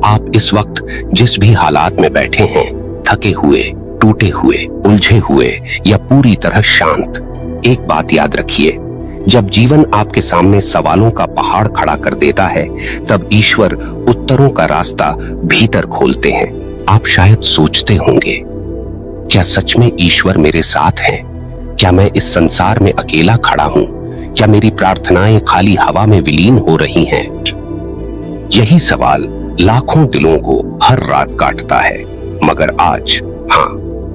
आप इस वक्त जिस भी हालात में बैठे हैं, थके हुए, टूटे हुए, उलझे हुए या पूरी तरह शांत, एक बात याद रखिए, जब जीवन आपके सामने सवालों का पहाड़ खड़ा कर देता है, तब ईश्वर उत्तरों का रास्ता भीतर खोलते हैं। आप शायद सोचते होंगे, क्या सच में ईश्वर मेरे साथ है? क्या मैं इस संसार में अकेला खड़ा हूं? क्या मेरी प्रार्थनाएं खाली हवा में विलीन हो रही हैं? यही सवाल लाखों दिलों को हर रात काटता है। मगर आज,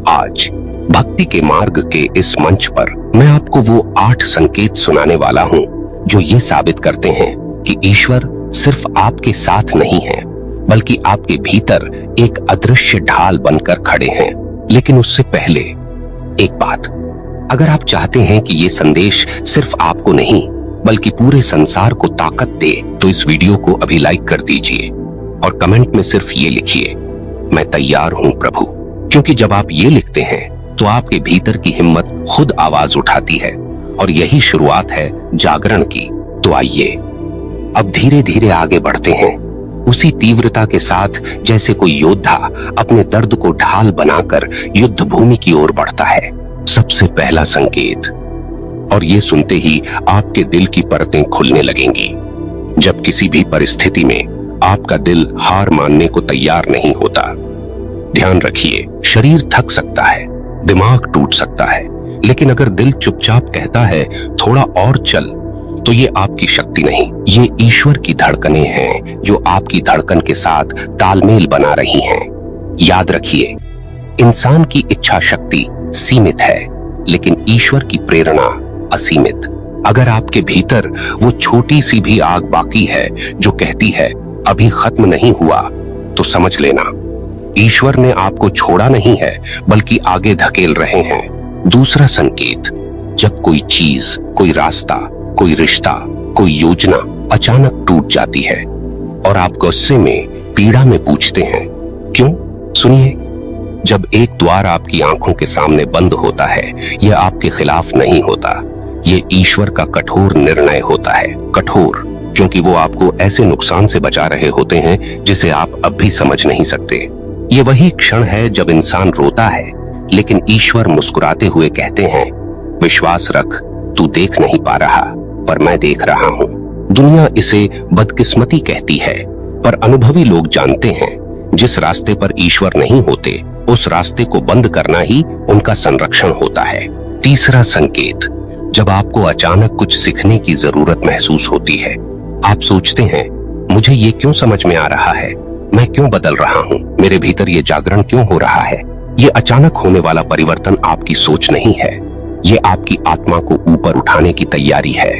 आज भक्ति के मार्ग के इस मंच पर मैं आपको वो 8 संकेत सुनाने वाला हूं जो ये साबित करते हैं कि ईश्वर सिर्फ आपके साथ नहीं है, बल्कि आपके भीतर एक अदृश्य ढाल बनकर खड़े हैं। लेकिन उससे पहले एक बात, अगर आप चाहते हैं कि ये संदेश सिर्फ आपको नहीं बल्कि पूरे संसार को ताकत दे, तो इस वीडियो को अभी लाइक कर दीजिए और कमेंट में सिर्फ ये लिखिए, मैं तैयार हूं प्रभु। क्योंकि जब आप ये लिखते हैं तो आपके भीतर की हिम्मत खुद आवाज उठाती है और यही शुरुआत है जागरण की। तो आइए अब धीरे धीरे आगे बढ़ते हैं, उसी तीव्रता के साथ जैसे कोई योद्धा अपने दर्द को ढाल बनाकर युद्ध भूमि की ओर बढ़ता है। सबसे पहला संकेत, और ये सुनते ही आपके दिल की परतें खुलने लगेंगी। जब किसी भी परिस्थिति में आपका दिल हार मानने को तैयार नहीं होता, ध्यान रखिए, शरीर थक सकता है, दिमाग टूट सकता है, लेकिन अगर दिल चुपचाप कहता है थोड़ा और चल, तो ये आपकी शक्ति नहीं, ये ईश्वर की धड़कनें हैं जो आपकी धड़कन के साथ तालमेल बना रही हैं। याद रखिए, इंसान की इच्छा शक्ति सीमित है, लेकिन ईश्वर की प्रेरणा असीमित। अगर आपके भीतर वो छोटी सी भी आग बाकी है जो कहती है अभी खत्म नहीं हुआ, तो समझ लेना ईश्वर ने आपको छोड़ा नहीं है, बल्कि आगे धकेल रहे हैं। दूसरा संकेत, जब कोई चीज, कोई रास्ता, कोई रिश्ता, कोई योजना अचानक टूट जाती है और आप गुस्से में, पीड़ा में पूछते हैं क्यों? सुनिए, जब एक द्वार आपकी आंखों के सामने बंद होता है, यह आपके खिलाफ नहीं होता, ये ईश्वर का कठोर निर्णय होता है। कठोर क्योंकि वो आपको ऐसे नुकसान से बचा रहे होते हैं जिसे आप अब भी समझ नहीं सकते। ये वही क्षण है जब इंसान रोता है, लेकिन ईश्वर मुस्कुराते हुए कहते हैं, विश्वास रख, तू देख नहीं पा रहा, पर मैं देख रहा हूँ। दुनिया इसे बदकिस्मती कहती है, पर अनुभवी लोग जानते हैं, जिस रास्ते पर ईश्वर नहीं होते, उस रास्ते को बंद करना ही उनका संरक्षण होता है। तीसरा संकेत, जब आपको अचानक कुछ सीखने की जरूरत महसूस होती है, आप सोचते हैं, मुझे ये क्यों समझ में आ रहा है, मैं क्यों बदल रहा हूँ, मेरे भीतर ये जागरण क्यों हो रहा है? ये अचानक होने वाला परिवर्तन आपकी सोच नहीं है, ये आपकी आत्मा को ऊपर उठाने की तैयारी है।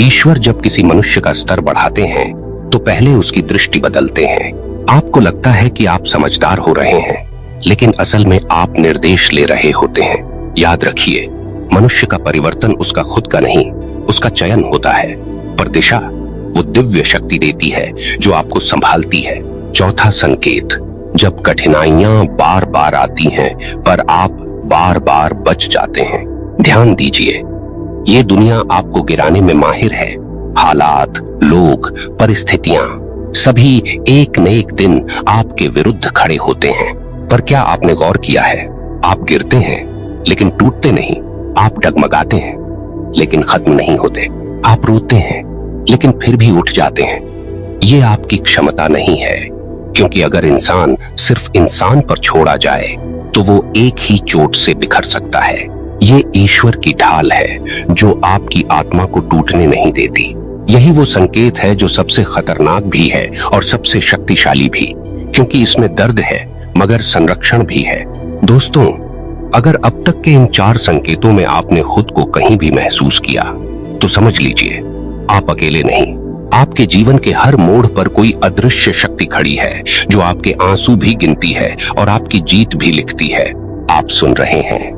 ईश्वर जब किसी मनुष्य का स्तर बढ़ाते हैं, तो पहले उसकी दृष्टि बदलते हैं। आपको लगता है कि आप समझदार हो रहे हैं, लेकिन असल में आप निर्देश ले रहे होते हैं। याद रखिए, मनुष्य का परिवर्तन उसका खुद का नहीं, उसका चयन होता है, पर दिशा वो दिव्य शक्ति देती है जो आपको संभालती है। चौथा संकेत, जब कठिनाइयां बार बार आती हैं, पर आप बार बार बच जाते हैं। ध्यान दीजिए, ये दुनिया आपको गिराने में माहिर है। हालात, लोग, परिस्थितियां, सभी एक न एक दिन आपके विरुद्ध खड़े होते हैं। पर क्या आपने गौर किया है, आप गिरते हैं लेकिन टूटते नहीं, आप डगमगाते हैं लेकिन खत्म नहीं होते, आप रोते हैं लेकिन फिर भी उठ जाते हैं। ये आपकी क्षमता नहीं है, क्योंकि अगर इंसान सिर्फ इंसान पर छोड़ा जाए तो वो एक ही चोट से बिखर सकता है। ये ईश्वर की ढाल है जो आपकी आत्मा को टूटने नहीं देती। यही वो संकेत है जो सबसे खतरनाक भी है और सबसे शक्तिशाली भी, क्योंकि इसमें दर्द है मगर संरक्षण भी है। दोस्तों, अगर अब तक के इन 4 संकेतों में आपने खुद को कहीं भी महसूस किया, तो समझ लीजिए आप अकेले नहीं। आपके जीवन के हर मोड़ पर कोई अदृश्य शक्ति खड़ी है जो आपके आंसू भी गिनती है और आपकी जीत भी लिखती है। आप सुन रहे हैं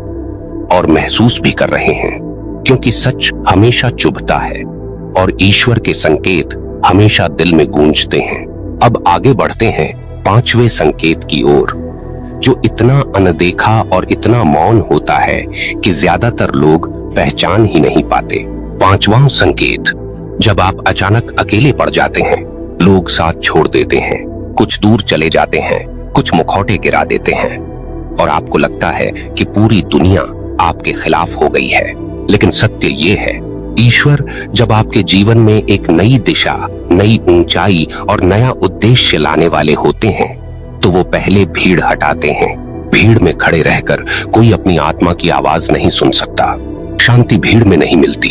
और महसूस भी कर रहे हैं, क्योंकि सच हमेशा चुभता है और ईश्वर के संकेत हमेशा दिल में गूंजते हैं। अब आगे बढ़ते हैं 5वें संकेत की ओर, जो इतना अनदेखा और इतना मौन होता है कि ज्यादातर लोग पहचान ही नहीं पाते। 5वां संकेत, जब आप अचानक अकेले पड़ जाते हैं, लोग साथ छोड़ देते हैं, कुछ दूर चले जाते हैं, कुछ मुखौटे गिरा देते हैं और आपको लगता है कि पूरी दुनिया आपके खिलाफ हो गई है। लेकिन सत्य ये है, ईश्वर जब आपके जीवन में एक नई दिशा, नई ऊंचाई और नया उद्देश्य लाने वाले होते हैं तो वो पहले भीड़ हटाते हैं। भीड़ में खड़े रहकर कोई अपनी आत्मा की आवाज नहीं सुन सकता। शांति भीड़ में नहीं मिलती।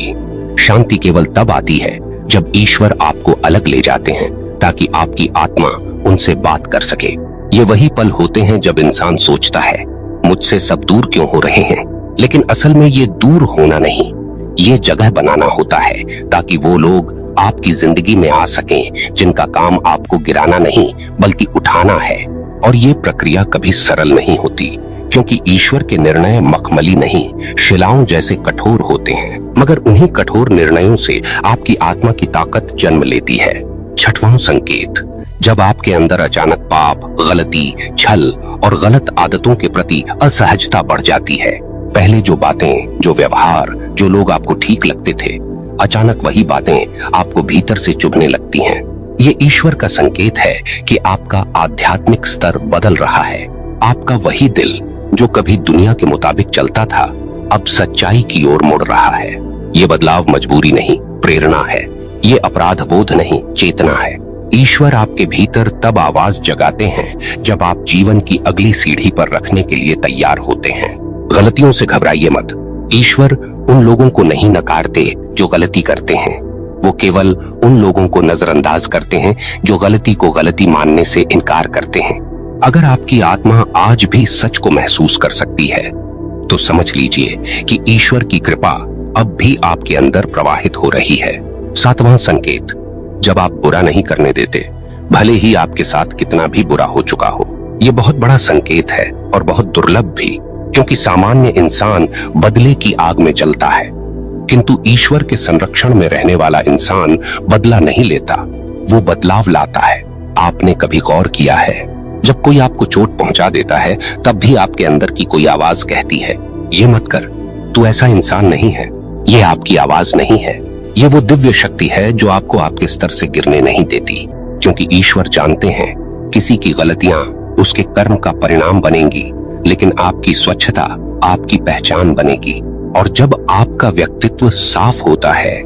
शांति केवल तब आती है जब ईश्वर आपको अलग ले जाते हैं ताकि आपकी आत्मा उनसे बात कर सके। ये वही पल होते हैं जब इंसान सोचता है, मुझसे सब दूर क्यों हो रहे हैं, लेकिन असल में ये दूर होना नहीं, ये जगह बनाना होता है ताकि वो लोग आपकी जिंदगी में आ सकें जिनका काम आपको गिराना नहीं बल्कि उठाना है। और ये प्रक्रिया कभी सरल नहीं होती क्योंकि ईश्वर के निर्णय मखमली नहीं, शिलाओं जैसे कठोर होते हैं, मगर उन्हीं कठोर निर्णयों से आपकी आत्मा की ताकत जन्म लेती है। छठवां संकेत, जब आपके अंदर अचानक पाप, गलती, छल और गलत आदतों के प्रति असहजता बढ़ जाती है। पहले जो बातें, जो व्यवहार, जो लोग आपको ठीक लगते थे, अचानक वही बातें आपको भीतर से चुभने लगती हैं। ये ईश्वर का संकेत है कि आपका आध्यात्मिक स्तर बदल रहा है। आपका वही दिल जो कभी दुनिया के मुताबिक चलता था, अब सच्चाई की ओर मुड़ रहा है। ये बदलाव मजबूरी नहीं, प्रेरणा है। ये अपराध बोध नहीं, चेतना है। ईश्वर आपके भीतर तब आवाज जगाते हैं जब आप जीवन की अगली सीढ़ी पर रखने के लिए तैयार होते हैं। गलतियों से घबराइए मत। ईश्वर उन लोगों को नहीं नकारते जो गलती करते हैं, वो केवल उन लोगों को नजरअंदाज करते हैं जो गलती को गलती मानने से इनकार करते हैं। अगर आपकी आत्मा आज भी सच को महसूस कर सकती है तो समझ लीजिए कि ईश्वर की कृपा अब भी आपके अंदर प्रवाहित हो रही है। सातवां संकेत, जब आप बुरा नहीं करने देते, भले ही आपके साथ कितना भी बुरा हो चुका हो। यह बहुत बड़ा संकेत है और बहुत दुर्लभ भी, क्योंकि सामान्य इंसान बदले की आग में जलता है, किंतु ईश्वर के संरक्षण में रहने वाला इंसान बदला नहीं लेता, वो बदलाव लाता है। आपने कभी गौर किया है, जब कोई आपको चोट पहुंचा देता है तब भी आपके अंदर की कोई आवाज कहती है, ये मत कर, तू ऐसा इंसान नहीं है। ये आपकी आवाज नहीं है, ये वो दिव्य शक्ति है जो आपको आपके स्तर से गिरने नहीं देती, क्योंकि ईश्वर जानते हैं किसी की गलतियां उसके कर्म का परिणाम बनेंगी, लेकिन आपकी स्वच्छता आपकी पहचान बनेगी। और जब आपका व्यक्तित्व साफ होता है,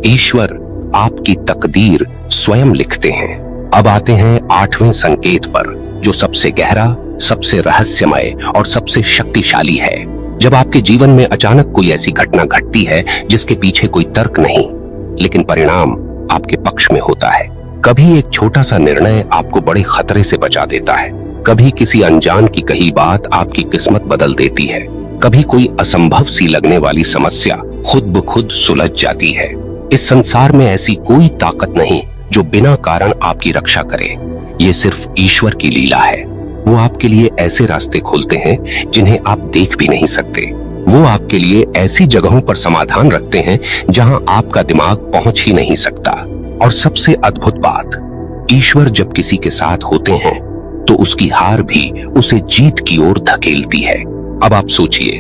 ईश्वर आपकी तकदीर स्वयं लिखते हैं। अब आते हैं आठवें संकेत पर, जो सबसे गहरा, सबसे रहस्यमय और सबसे शक्तिशाली है। जब आपके जीवन में अचानक कोई ऐसी घटना घटती है जिसके पीछे कोई तर्क नहीं, लेकिन परिणाम आपके पक्ष में होता है। कभी एक छोटा सा निर्णय आपको बड़े खतरे से बचा देता है, कभी किसी अनजान की कही बात आपकी किस्मत बदल देती है, कभी कोई असंभव सी लगने वाली समस्या खुद ब खुद सुलझ जाती है। इस संसार में ऐसी कोई ताकत नहीं जो बिना कारण आपकी रक्षा करे। ये सिर्फ ईश्वर की लीला है। वो आपके लिए ऐसे रास्ते खोलते हैं जिन्हें आप देख भी नहीं सकते। वो आपके लिए ऐसी जगहों पर समाधान रखते हैं जहां आपका दिमाग पहुंच ही नहीं सकता। और सबसे अद्भुत बात, ईश्वर जब किसी के साथ होते हैं तो उसकी हार भी उसे जीत की ओर धकेलती है। अब आप सोचिए,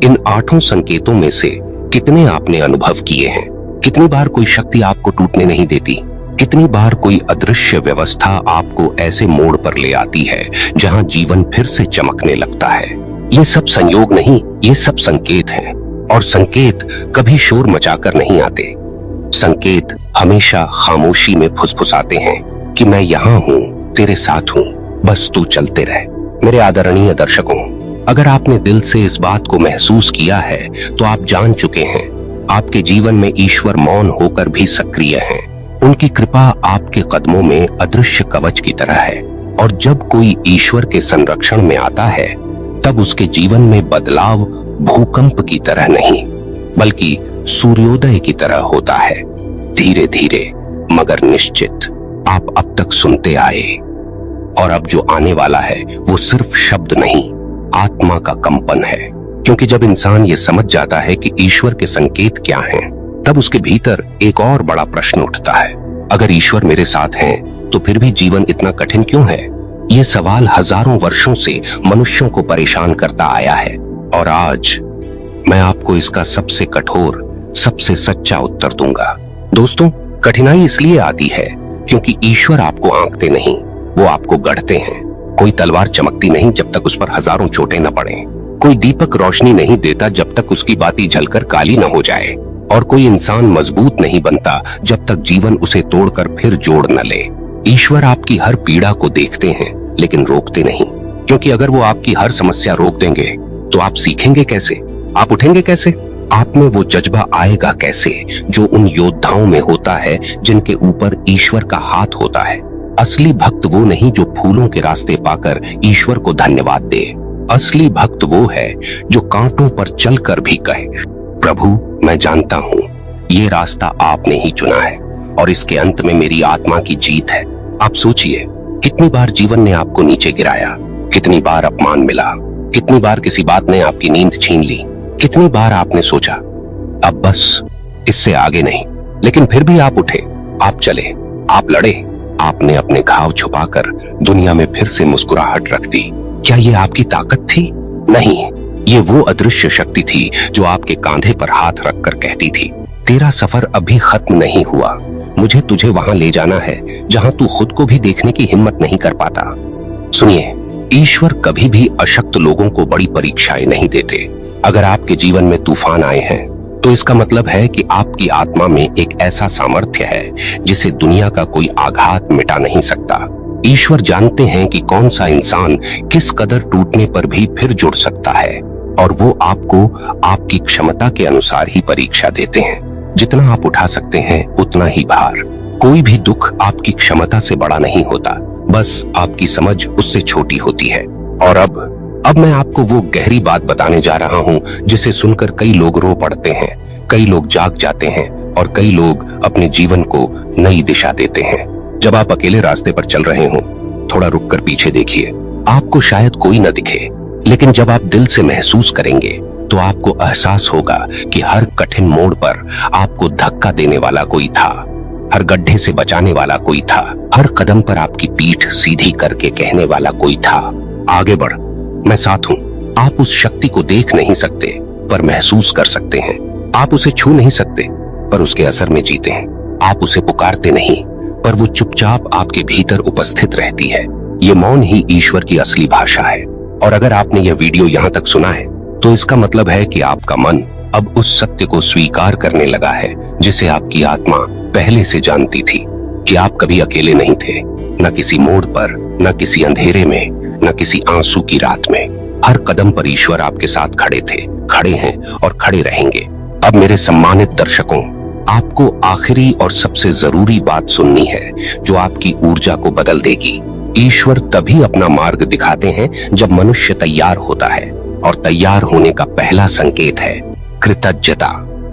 इन 8 संकेतों में से कितने आपने अनुभव किए हैं? कितनी बार कोई शक्ति आपको टूटने नहीं देती? कितनी बार कोई अदृश्य व्यवस्था आपको ऐसे मोड़ पर ले आती है जहां जीवन फिर से चमकने लगता है? ये सब संयोग नहीं, ये सब संकेत हैं। और संकेत कभी शोर मचाकर नहीं आते। संकेत हमेशा खामोशी में फुसफुसाते हैं कि मैं यहाँ हूँ, तेरे साथ हूँ, बस तू चलते रह। मेरे आदरणीय दर्शकों, अगर आपने दिल से इस बात को महसूस किया है तो आप जान चुके हैं, आपके जीवन में ईश्वर मौन होकर भी सक्रिय हैं। उनकी कृपा आपके कदमों में अदृश्य कवच की तरह है। और जब कोई ईश्वर के संरक्षण में आता है तब उसके जीवन में बदलाव भूकंप की तरह नहीं बल्कि सूर्योदय की तरह होता है, धीरे धीरे मगर निश्चित। आप अब तक सुनते आए और अब जो आने वाला है वो सिर्फ शब्द नहीं, आत्मा का कंपन है। क्योंकि जब इंसान ये समझ जाता है कि ईश्वर के संकेत क्या हैं, तब उसके भीतर एक और बड़ा प्रश्न उठता है, अगर ईश्वर मेरे साथ हैं तो फिर भी जीवन इतना कठिन क्यों है? ये सवाल हजारों वर्षों से मनुष्यों को परेशान करता आया है और आज मैं आपको इसका सबसे कठोर, सबसे सच्चा उत्तर दूंगा। दोस्तों, कठिनाई इसलिए आती है क्योंकि ईश्वर आपको आंकते नहीं, वो आपको गढ़ते हैं। कोई तलवार चमकती नहीं जब तक उस पर हजारों चोटें न पड़े। कोई दीपक रोशनी नहीं देता जब तक उसकी बाती जलकर काली न हो जाए। और कोई इंसान मजबूत नहीं बनता जब तक जीवन उसे तोड़कर फिर जोड़ न ले। ईश्वर आपकी हर पीड़ा को देखते हैं लेकिन रोकते नहीं, क्योंकि अगर वो आपकी हर समस्या रोक देंगे तो आप सीखेंगे कैसे, आप उठेंगे कैसे, आप में वो जज्बा आएगा कैसे जो उन योद्धाओं में होता है जिनके ऊपर ईश्वर का हाथ होता है। असली भक्त वो नहीं जो फूलों के रास्ते पाकर ईश्वर को धन्यवाद दे। असली भक्त वो है जो कांटों पर चलकर भी कहे, प्रभु मैं जानता हूँ ये रास्ता आपने ही चुना है और इसके अंत में मेरी आत्मा की जीत है। आप सोचिए, कितनी बार जीवन ने आपको नीचे गिराया, कितनी बार अपमान मिला, कितनी बार किसी बात ने आपकी नींद छीन ली, कितनी बार आपने सोचा अब बस इससे आगे नहीं, लेकिन फिर भी आप उठे, आप चले, आप लड़े। आपने अपने घाव छुपाकर दुनिया में फिर से मुस्कुराहट रख दी। क्या ये आपकी ताकत थी? नहीं, ये वो अदृश्य शक्ति थी जो आपके कांधे पर हाथ रखकर कहती थी, तेरा सफर अभी खत्म नहीं हुआ, मुझे तुझे वहां ले जाना है जहां तू खुद को भी देखने की हिम्मत नहीं कर पाता। सुनिए, ईश्वर कभी भी अशक्त लोगों को बड़ी परीक्षाएं नहीं देते। अगर आपके जीवन में तूफान आए हैं तो इसका मतलब है कि आपकी आत्मा में एक ऐसा सामर्थ्य है जिसे दुनिया का कोई आघात मिटा नहीं सकता। ईश्वर जानते हैं कि कौन सा इंसान किस कदर टूटने पर भी फिर जुड़ सकता है, और वो आपको आपकी क्षमता के अनुसार ही परीक्षा देते हैं। जितना आप उठा सकते हैं उतना ही भार। कोई भी दुख आपकी क्षमता से बड़ा नहीं होता, बस आपकी समझ उससे छोटी होती है। और अब मैं आपको वो गहरी बात बताने जा रहा हूँ जिसे सुनकर कई लोग रो पड़ते हैं, कई लोग जाग जाते हैं और कई लोग अपने जीवन को नई दिशा देते हैं। जब आप अकेले रास्ते पर चल रहे हो, थोड़ा रुककर पीछे देखिए। आपको शायद कोई न दिखे, लेकिन जब आप दिल से महसूस करेंगे तो आपको एहसास होगा कि हर कठिन मोड़ पर आपको धक्का देने वाला कोई था, हर गड्ढे से बचाने वाला कोई था, हर कदम पर आपकी पीठ सीधी करके कहने वाला कोई था, आगे बढ़, मैं साथ हूँ। आप उस शक्ति को देख नहीं सकते पर महसूस कर सकते हैं। आप उसे छू नहीं सकते पर उसके असर में जीते हैं। आप उसे पुकारते नहीं पर वो चुपचाप आपके भीतर उपस्थित रहती है। ये मौन ही ईश्वर की असली भाषा है। और अगर आपने यह वीडियो यहाँ तक सुना है तो इसका मतलब है कि आपका मन अब उस सत्य को स्वीकार करने लगा है जिसे आपकी आत्मा पहले से जानती थी, कि आप कभी अकेले नहीं थे, न किसी मोड़ पर, न किसी अंधेरे में, न किसी आंसू की रात में। हर कदम पर ईश्वर आपके साथ खड़े थे, खड़े हैं और खड़े रहेंगे। अब मेरे सम्मानित दर्शकों, आपको आखिरी और सबसे जरूरी बात सुननी है जो आपकी ऊर्जा को बदल देगी। ईश्वर तभी अपना मार्ग दिखाते हैं जब मनुष्य तैयार होता है, और तैयार होने का पहला संकेत है कृतज्ञता।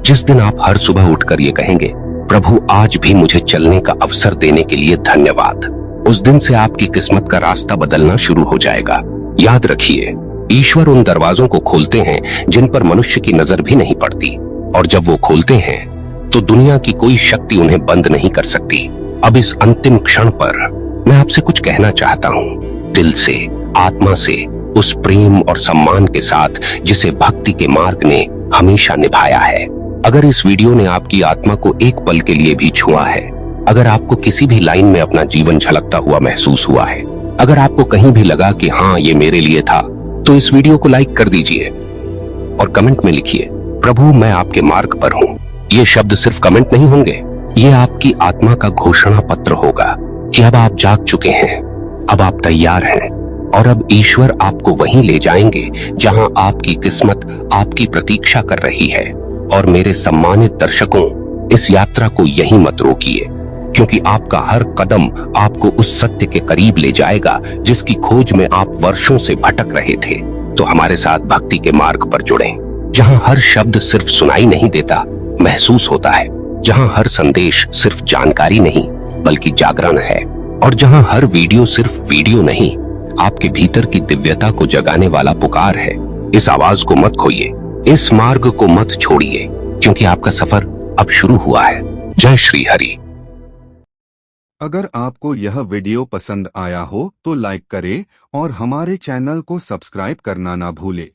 जिस दिन आप हर सुबह उठकर ये कहेंगे, प्रभु आज भी मुझे चलने का अवसर देने के लिए धन्यवाद, उस दिन से आपकी किस्मत का रास्ता बदलना शुरू हो जाएगा। याद रखिए, ईश्वर उन दरवाजों को खोलते हैं जिन पर मनुष्य की नजर भी नहीं पड़ती, और जब वो खोलते हैं तो दुनिया की कोई शक्ति उन्हें बंद नहीं कर सकती। अब इस अंतिम क्षण पर मैं आपसे कुछ कहना चाहता हूँ, दिल से, आत्मा से, उस प्रेम और सम्मान के साथ जिसे भक्ति के मार्ग ने हमेशा निभाया है। अगर इस वीडियो ने आपकी आत्मा को एक पल के लिए भी छुआ है, अगर आपको किसी भी लाइन में अपना जीवन झलकता हुआ महसूस हुआ है, अगर आपको कहीं भी लगा कि हाँ ये मेरे लिए था, तो इस वीडियो को लाइक कर दीजिए और कमेंट में लिखिए, प्रभु मैं आपके मार्ग पर हूँ। ये शब्द सिर्फ कमेंट नहीं होंगे, ये आपकी आत्मा का घोषणा पत्र होगा कि अब आप जाग चुके हैं, अब आप तैयार हैं, और अब ईश्वर आपको वहीं ले जाएंगे जहां आपकी किस्मत आपकी प्रतीक्षा कर रही है। और मेरे सम्मानित दर्शकों, इस यात्रा को यहीं मत रोकिए, क्योंकि आपका हर कदम आपको उस सत्य के करीब ले जाएगा जिसकी खोज में आप वर्षों से भटक रहे थे। तो हमारे साथ भक्ति के मार्ग पर जुड़ें, जहां हर शब्द सिर्फ सुनाई नहीं देता, महसूस होता है, जहां हर संदेश सिर्फ जानकारी नहीं बल्कि जागरण है, और जहां हर वीडियो सिर्फ वीडियो नहीं, आपके भीतर की दिव्यता को जगाने वाला पुकार है। इस आवाज को मत खोइए, इस मार्ग को मत छोड़िए, क्योंकि आपका सफर अब शुरू हुआ है। जय श्री हरि। अगर आपको यह वीडियो पसंद आया हो तो लाइक करें और हमारे चैनल को सब्सक्राइब करना ना भूलें।